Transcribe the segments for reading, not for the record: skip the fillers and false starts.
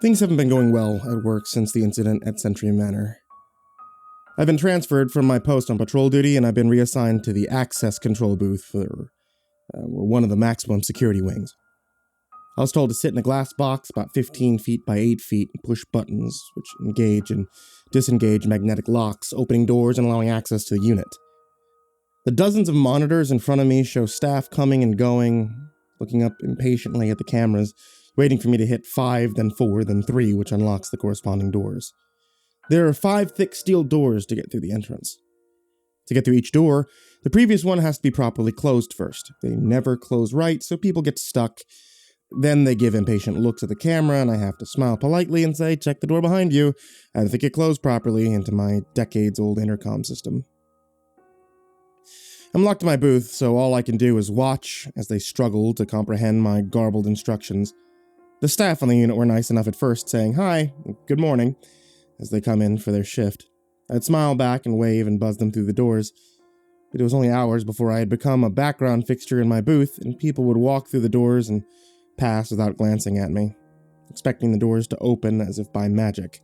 Things haven't been going well at work since the incident at Sentry Manor. I've been transferred from my post on patrol duty, and I've been reassigned to the access control booth for one of the maximum security wings. I was told to sit in a glass box about 15 feet by 8 feet and push buttons, which engage and disengage magnetic locks, opening doors and allowing access to the unit. The dozens of monitors in front of me show staff coming and going, looking up impatiently at the cameras, waiting for me to hit 5, then 4, then 3, which unlocks the corresponding doors. There are 5 thick steel doors to get through the entrance. To get through each door, the previous one has to be properly closed first. They never close right, so people get stuck. Then they give impatient looks at the camera, and I have to smile politely and say, "Check the door behind you. I don't think it closed properly," into my decades-old intercom system. I'm locked in my booth, so all I can do is watch as they struggle to comprehend my garbled instructions. The staff on the unit were nice enough at first, saying, "Hi, good morning," as they come in for their shift. I'd smile back and wave and buzz them through the doors. But it was only hours before I had become a background fixture in my booth, and people would walk through the doors and pass without glancing at me, expecting the doors to open as if by magic.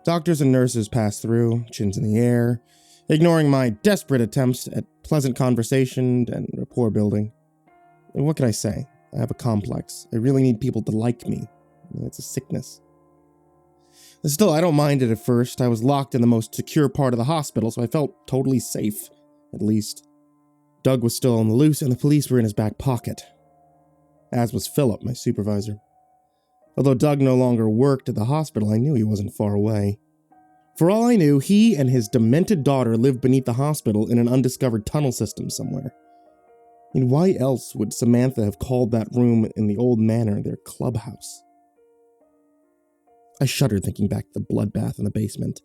Doctors and nurses pass through, chins in the air, ignoring my desperate attempts at pleasant conversation and rapport building. And what can I say? I have a complex. I really need people to like me. It's a sickness. Still, I don't mind it at first. I was locked in the most secure part of the hospital, so I felt totally safe, at least. Doug was still on the loose, and the police were in his back pocket. As was Philip, my supervisor. Although Doug no longer worked at the hospital, I knew he wasn't far away. For all I knew, he and his demented daughter lived beneath the hospital in an undiscovered tunnel system somewhere. And why else would Samantha have called that room in the old manor their clubhouse? I shuddered thinking back to the bloodbath in the basement.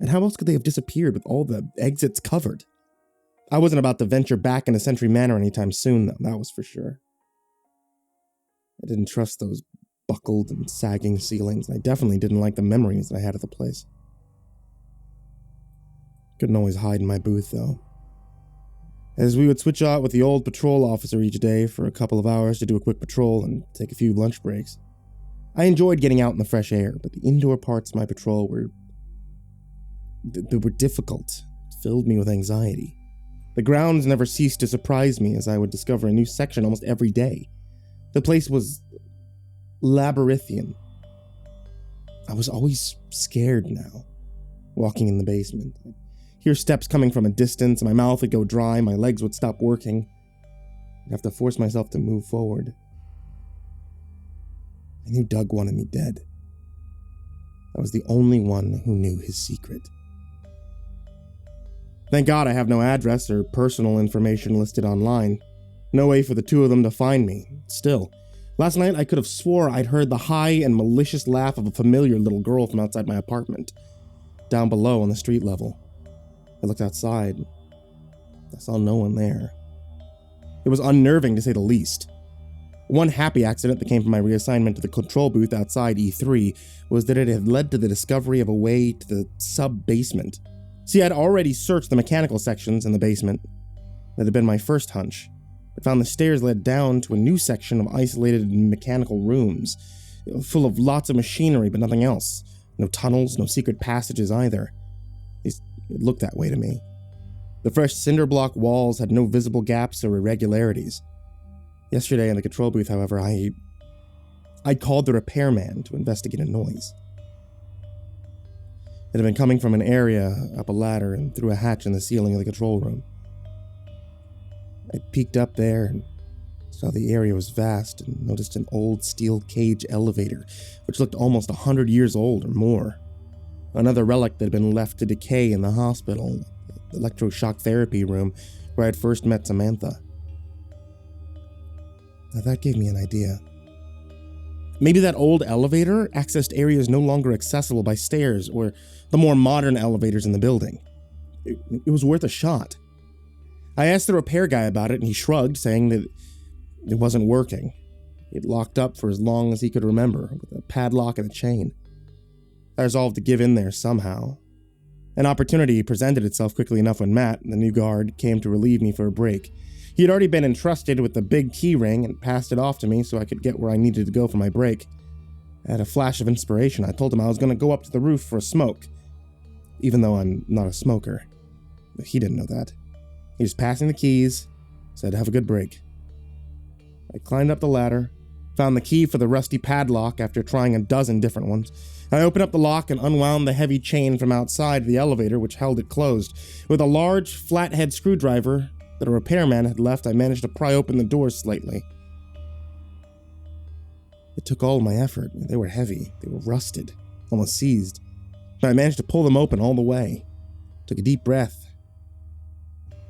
And how else could they have disappeared with all the exits covered? I wasn't about to venture back into Sentry Manor anytime soon, though, that was for sure. I didn't trust those buckled and sagging ceilings, and I definitely didn't like the memories that I had of the place. Couldn't always hide in my booth, though. As we would switch out with the old patrol officer each day for a couple of hours to do a quick patrol and take a few lunch breaks. I enjoyed getting out in the fresh air, but the indoor parts of my patrol were difficult. It filled me with anxiety. The grounds never ceased to surprise me as I would discover a new section almost every day. The place was labyrinthian. I was always scared now, walking in the basement. I'd hear steps coming from a distance, my mouth would go dry, my legs would stop working. I'd have to force myself to move forward. I knew Doug wanted me dead. I was the only one who knew his secret. Thank God I have no address or personal information listed online. No way for the two of them to find me. Still, last night I could have swore I'd heard the high and malicious laugh of a familiar little girl from outside my apartment, down below on the street level. I looked outside. I saw no one there. It was unnerving to say the least. One happy accident that came from my reassignment to the control booth outside E3 was that it had led to the discovery of a way to the sub-basement. See, I'd already searched the mechanical sections in the basement. That had been my first hunch. I found the stairs led down to a new section of isolated mechanical rooms, full of lots of machinery but nothing else. No tunnels, no secret passages either. At least it looked that way to me. The fresh cinder block walls had no visible gaps or irregularities. Yesterday in the control booth, however, I called the repairman to investigate a noise. It had been coming from an area up a ladder and through a hatch in the ceiling of the control room. I peeked up there and saw the area was vast and noticed an old steel cage elevator, which looked almost 100 years old or more. Another relic that had been left to decay in the hospital, the electroshock therapy room where I had first met Samantha. Now that gave me an idea. Maybe that old elevator accessed areas no longer accessible by stairs or the more modern elevators in the building. It was worth a shot. I asked the repair guy about it and he shrugged, saying that it wasn't working. It locked up for as long as he could remember, with a padlock and a chain. I resolved to give in there somehow. An opportunity presented itself quickly enough when Matt, the new guard, came to relieve me for a break. He had already been entrusted with the big key ring and passed it off to me so I could get where I needed to go for my break. I had a flash of inspiration. I told him I was going to go up to the roof for a smoke, even though I'm not a smoker. But he didn't know that. He was passing the keys, said have a good break. I climbed up the ladder, found the key for the rusty padlock after trying a dozen different ones. I opened up the lock and unwound the heavy chain from outside the elevator, which held it closed. With a large, flathead screwdriver that a repairman had left, I managed to pry open the door slightly. It took all of my effort. They were heavy. They were rusted, almost seized. But I managed to pull them open all the way. Took a deep breath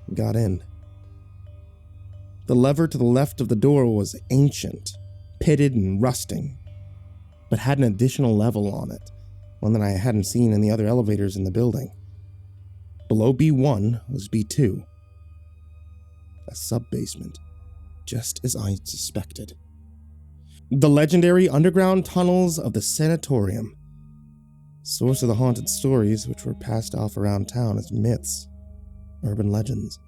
and got in. The lever to the left of the door was ancient, pitted and rusting, but had an additional level on it, one that I hadn't seen in the other elevators in the building. Below B1 was B2, a sub-basement, just as I suspected. The legendary underground tunnels of the sanatorium, source of the haunted stories which were passed off around town as myths, urban legends.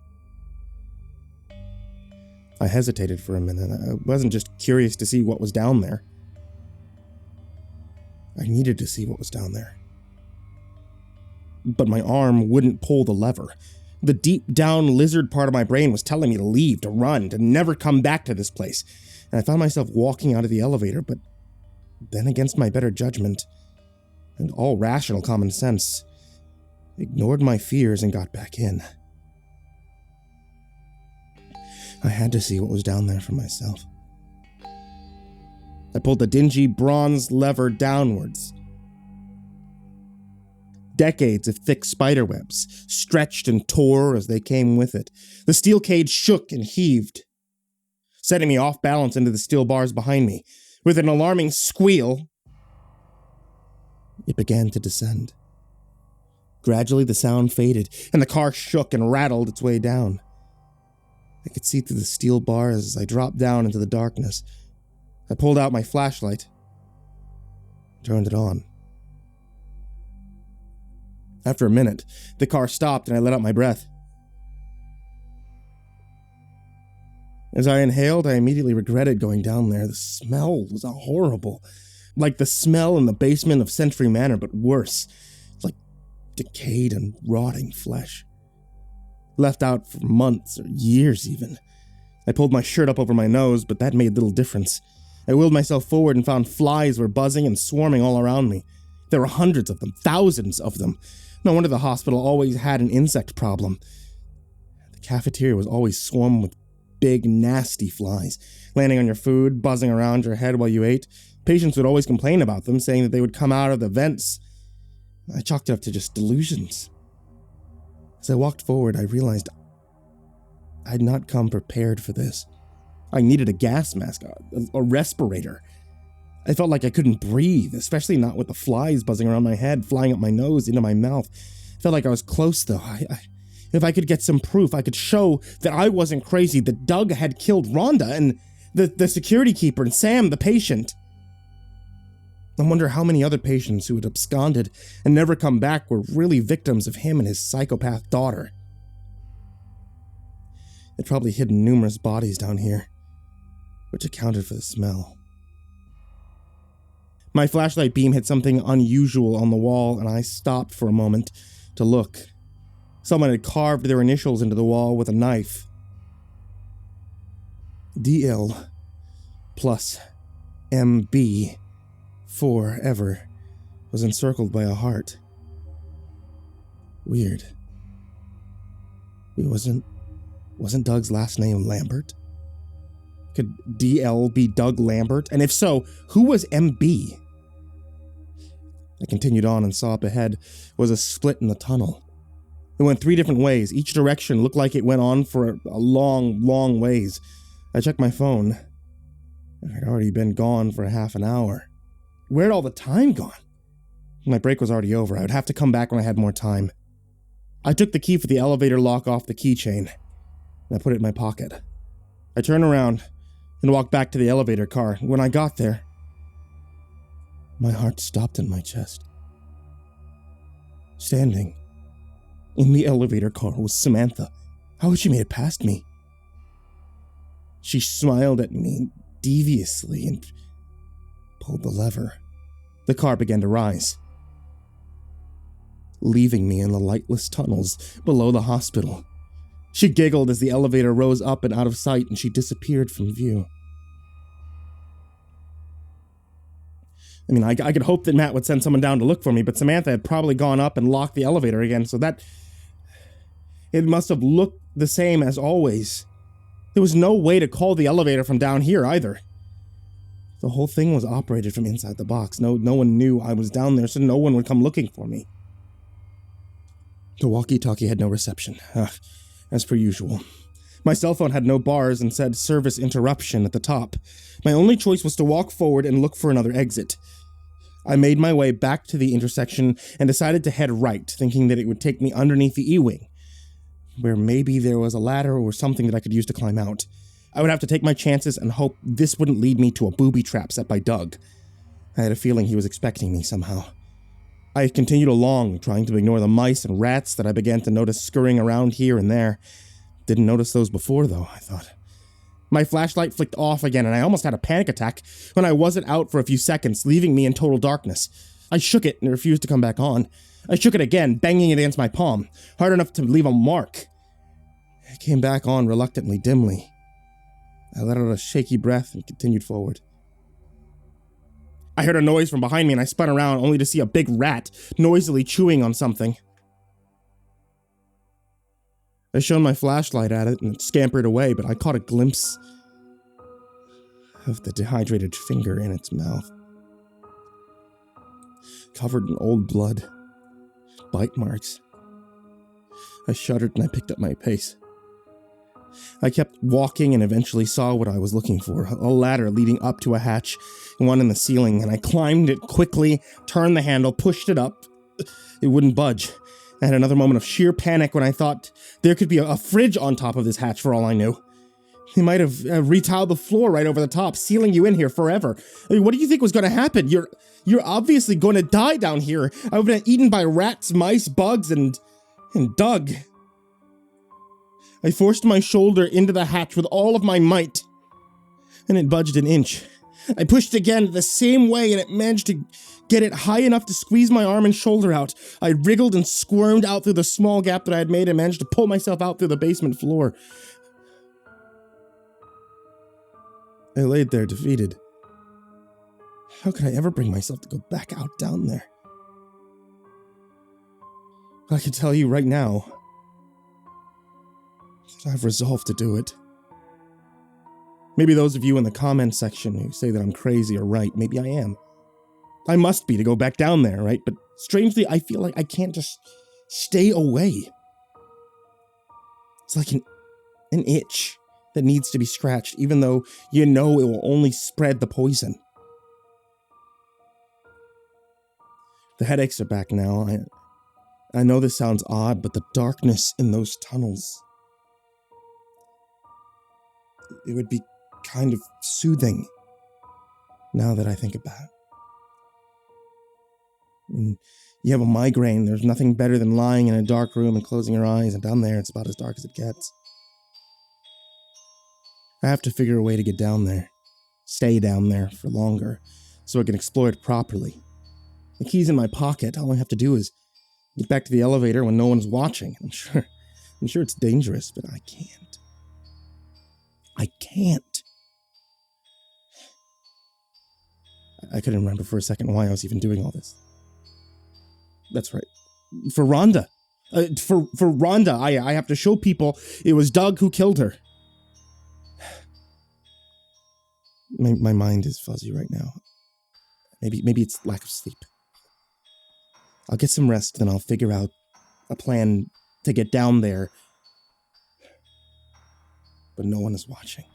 I hesitated for a minute. I wasn't just curious to see what was down there. I needed to see what was down there. But my arm wouldn't pull the lever. The deep down lizard part of my brain was telling me to leave, to run, to never come back to this place. And I found myself walking out of the elevator, but then against my better judgment and all rational common sense, ignored my fears and got back in. I had to see what was down there for myself. I pulled the dingy bronze lever downwards. Decades of thick spiderwebs stretched and tore as they came with it. The steel cage shook and heaved, setting me off balance into the steel bars behind me. With an alarming squeal, it began to descend. Gradually, the sound faded, and the car shook and rattled its way down. I could see through the steel bars as I dropped down into the darkness. I pulled out my flashlight, turned it on. After a minute, the car stopped and I let out my breath. As I inhaled, I immediately regretted going down there. The smell was horrible. Like the smell in the basement of Century Manor, but worse. Like decayed and rotting flesh. Left out for months or years even. I pulled my shirt up over my nose, but that made little difference. I wheeled myself forward and found flies were buzzing and swarming all around me. There were hundreds of them, thousands of them. No wonder the hospital always had an insect problem. The cafeteria was always swarmed with big, nasty flies, landing on your food, buzzing around your head while you ate. Patients would always complain about them, saying that they would come out of the vents. I chalked it up to just delusions. As I walked forward, I realized I'd not come prepared for this. I needed a gas mask, a respirator. I felt like I couldn't breathe, especially not with the flies buzzing around my head, flying up my nose, into my mouth. I felt like I was close, though. If I could get some proof, I could show that I wasn't crazy, that Doug had killed Rhonda and the security keeper and Sam, the patient. I wonder how many other patients who had absconded and never come back were really victims of him and his psychopath daughter. They'd probably hidden numerous bodies down here, which accounted for the smell. My flashlight beam hit something unusual on the wall, and I stopped for a moment to look. Someone had carved their initials into the wall with a knife. DL plus MB forever was encircled by a heart. Weird. Wasn't Doug's last name Lambert? Could DL be Doug Lambert? And if so, who was MB? I continued on and saw up ahead was a split in the tunnel. It went 3 different ways. Each direction looked like it went on for a long, long ways. I checked my phone. I'd already been gone for half an hour. Where'd all the time gone? My break was already over. I would have to come back when I had more time. I took the key for the elevator lock off the keychain, and I put it in my pocket. I turned around and walked back to the elevator car. When I got there, my heart stopped in my chest. Standing in the elevator car was Samantha. How had she made it past me? She smiled at me deviously and pulled the lever. The car began to rise, leaving me in the lightless tunnels below the hospital. She giggled as the elevator rose up and out of sight, and she disappeared from view. I mean, I could hope that Matt would send someone down to look for me, but Samantha had probably gone up and locked the elevator again, so that... it must have looked the same as always. There was no way to call the elevator from down here either. The whole thing was operated from inside the box. No one knew I was down there, so no one would come looking for me. The walkie-talkie had no reception, as per usual. My cell phone had no bars and said service interruption at the top. My only choice was to walk forward and look for another exit. I made my way back to the intersection and decided to head right, thinking that it would take me underneath the E-wing, where maybe there was a ladder or something that I could use to climb out. I would have to take my chances and hope this wouldn't lead me to a booby trap set by Doug. I had a feeling he was expecting me somehow. I continued along, trying to ignore the mice and rats that I began to notice scurrying around here and there. Didn't notice those before, though, I thought. My flashlight flicked off again, and I almost had a panic attack when I wasn't out for a few seconds, leaving me in total darkness. I shook it and it refused to come back on. I shook it again, banging it against my palm, hard enough to leave a mark. It came back on reluctantly, dimly. I let out a shaky breath and continued forward. I heard a noise from behind me and I spun around only to see a big rat noisily chewing on something. I shone my flashlight at it and it scampered away, but I caught a glimpse of the dehydrated finger in its mouth. Covered in old blood. Bite marks. I shuddered and I picked up my pace. I kept walking and eventually saw what I was looking for, a ladder leading up to a hatch, one in the ceiling, and I climbed it quickly, turned the handle, pushed it up. It wouldn't budge. I had another moment of sheer panic when I thought there could be a fridge on top of this hatch for all I knew. They might have retiled the floor right over the top, sealing you in here forever. I mean, what do you think was going to happen? You're obviously going to die down here. I've been eaten by rats, mice, bugs, and Doug. I forced my shoulder into the hatch with all of my might, and it budged an inch. I pushed again the same way, and it managed to get it high enough to squeeze my arm and shoulder out. I wriggled and squirmed out through the small gap that I had made and managed to pull myself out through the basement floor. I laid there defeated. How could I ever bring myself to go back out down there? I can tell you right now that I've resolved to do it. Maybe those of you in the comments section who say that I'm crazy are right. Maybe I am. I must be to go back down there, right? But strangely, I feel like I can't just stay away. It's like an itch that needs to be scratched, even though you know it will only spread the poison. The headaches are back now. I know this sounds odd, but the darkness in those tunnels, it would be kind of soothing now that I think about it. When you have a migraine, there's nothing better than lying in a dark room and closing your eyes, and down there it's about as dark as it gets. I have to figure a way to get down there, stay down there for longer, so I can explore it properly. The key's in my pocket. All I have to do is get back to the elevator when no one's watching. I'm sure it's dangerous, but I can't. I can't. I couldn't remember for a second why I was even doing all this. That's right. For Rhonda. For Rhonda, I have to show people it was Doug who killed her. My mind is fuzzy right now. Maybe it's lack of sleep. I'll get some rest, then I'll figure out a plan to get down there. But no one is watching.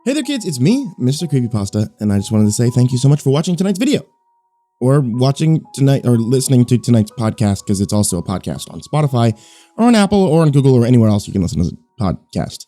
Hey there kids, it's me, MrCreepyPasta, and I just wanted to say thank you so much for watching tonight's video. Or watching tonight, or listening to tonight's podcast, because it's also a podcast on Spotify, or on Apple, or on Google, or anywhere else you can listen to a podcast.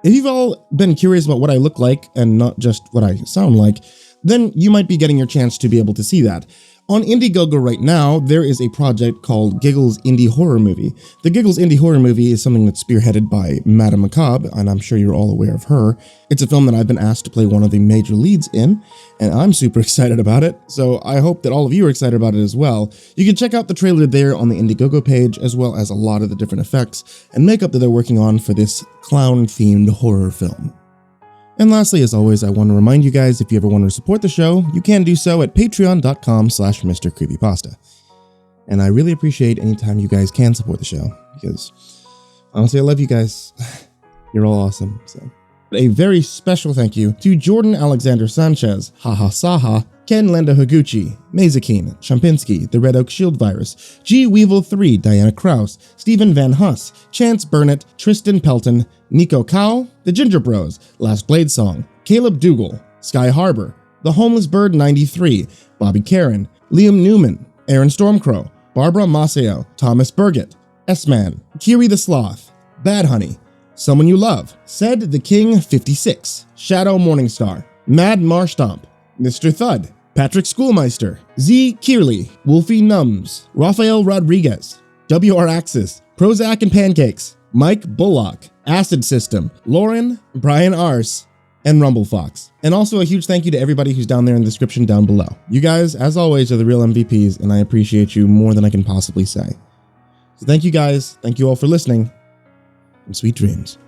If you've all been curious about what I look like, and not just what I sound like, then you might be getting your chance to be able to see that. On Indiegogo right now, there is a project called Giggles Indie Horror Movie. The Giggles Indie Horror Movie is something that's spearheaded by Madame Macabre, and I'm sure you're all aware of her. It's a film that I've been asked to play one of the major leads in, and I'm super excited about it, so I hope that all of you are excited about it as well. You can check out the trailer there on the Indiegogo page, as well as a lot of the different effects and makeup that they're working on for this clown-themed horror film. And lastly, as always, I want to remind you guys, if you ever want to support the show, you can do so at patreon.com/MrCreepyPasta. And I really appreciate any time you guys can support the show, because honestly, I love you guys. You're all awesome. So, a very special thank you to Jordan Alexander Sanchez, Haha Saha, Ken Lenda Higuchi, Mazakine, Champinski, The Red Oak Shield Virus, G Weevil 3, Diana Kraus, Stephen Van Huss, Chance Burnett, Tristan Pelton, Nico Cow, The Ginger Bros, Last Blade Song, Caleb Dougal, Sky Harbor, The Homeless Bird 93, Bobby Karen, Liam Newman, Aaron Stormcrow, Barbara Maceo, Thomas Burgett, S-Man, Kiri the Sloth, Bad Honey, Someone You Love, Said the King 56, Shadow Morningstar, Mad Marstomp, Mr. Thud, Patrick Schoolmeister, Z. Kearley, Wolfie Nums, Rafael Rodriguez, WR Axis, Prozac and Pancakes, Mike Bullock, Acid System, Lauren, Brian Ars, and Rumble Fox. And also a huge thank you to everybody who's down there in the description down below. You guys, as always, are the real MVPs, and I appreciate you more than I can possibly say. So thank you guys, thank you all for listening, and sweet dreams.